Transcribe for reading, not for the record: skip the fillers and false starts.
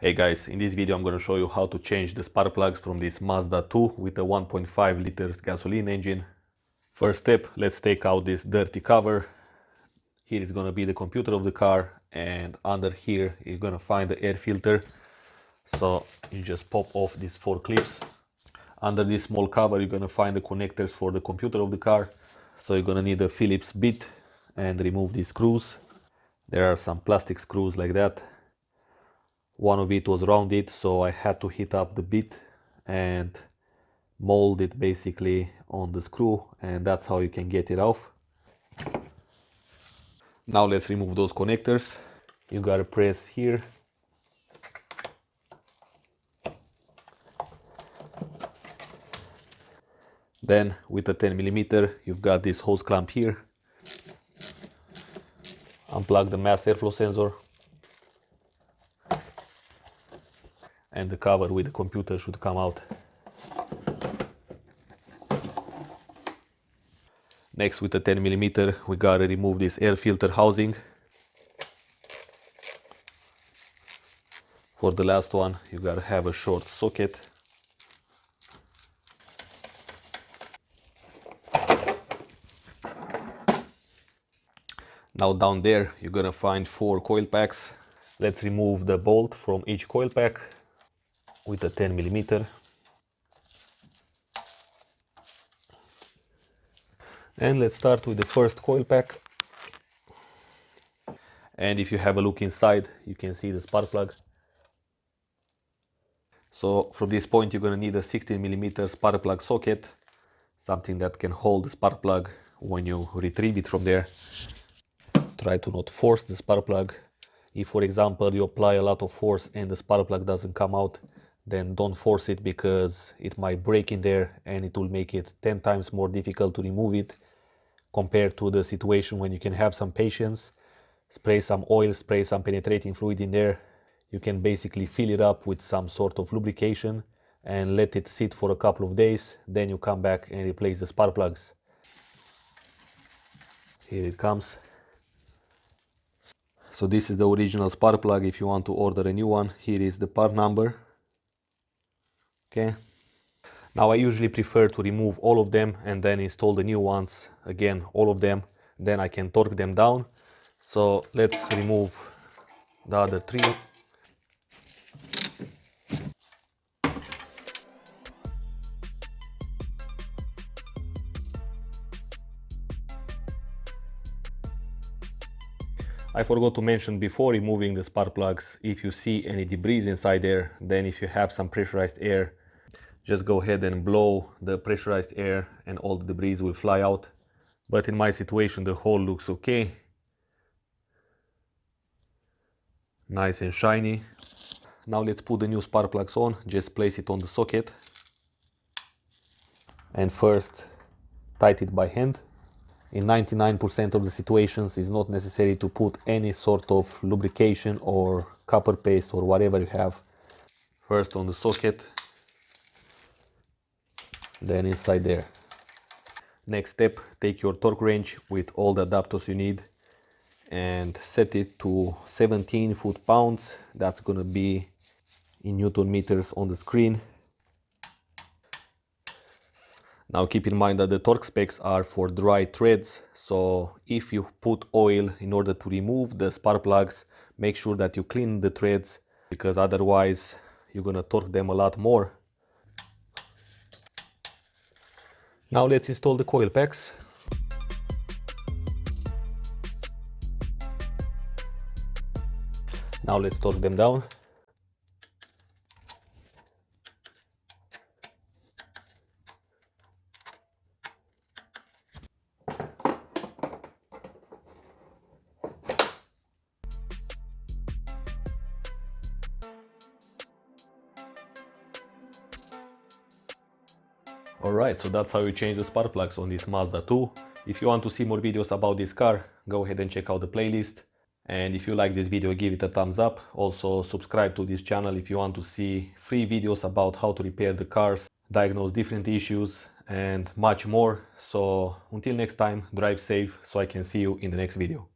Hey guys, in this video I'm going to show you how to change the spark plugs from this Mazda 2 with a 1.5 liters gasoline engine. First step, let's take out this dirty cover. Here is going to be the computer of the car, and under here you're going to find the air filter. So you just pop off these 4 clips. Under this small cover you're going to find the connectors for the computer of the car. So you're going to need a Phillips bit and remove these screws. There are some plastic screws like that. One of it was rounded, so I had to heat up the bit and mold it basically on the screw, and that's how you can get it off. Now let's remove those connectors. You gotta press here. Then with a 10mm you've got this hose clamp here. Unplug the mass airflow sensor. And the cover with the computer should come out. Next, with the 10mm we gotta remove this air filter housing. For the last one you gotta have a short socket. Now down there you're gonna find 4 coil packs. Let's remove the bolt from each coil pack with a 10mm. And let's start with the first coil pack. And if you have a look inside, you can see the spark plug. So from this point you're gonna need a 16mm spark plug socket, something that can hold the spark plug when you retrieve it from there. Try to not force the spark plug. If, for example, you apply a lot of force and the spark plug doesn't come out, then don't force it, because it might break in there and it will make it 10 times more difficult to remove it compared to the situation when you can have some patience, spray some oil, spray some penetrating fluid in there. You can basically fill it up with some sort of lubrication and let it sit for a couple of days. Then you come back and replace the spark plugs. Here it comes. So this is the original spark plug. If you want to order a new one, here is the part number. Okay. Now I usually prefer to remove all of them and then install the new ones. Again, all of them. Then I can torque them down. So let's remove the other 3. I forgot to mention before removing the spark plugs, if you see any debris inside there, then if you have some pressurized air, just go ahead and blow the pressurized air and all the debris will fly out. But in my situation the hole looks okay. Nice and shiny. Now let's put the new spark plugs on. Just place it on the socket. And first tighten it by hand. In 99% of the situations it's not necessary to put any sort of lubrication or copper paste or whatever you have. First on the socket, then inside there. Next step, take your torque wrench with all the adapters you need and set it to 17 foot-pounds. That's gonna be in Newton meters on the screen. Now keep in mind that the torque specs are for dry threads, so if you put oil in order to remove the spark plugs, make sure that you clean the threads, because otherwise you're gonna torque them a lot more. Now let's install the coil packs. Now let's torque them down. Alright, so that's how you change the spark plugs on this Mazda 2. If you want to see more videos about this car, go ahead and check out the playlist. And if you like this video, give it a thumbs up. Also subscribe to this channel if you want to see free videos about how to repair the cars, diagnose different issues and much more. So until next time, drive safe, so I can see you in the next video.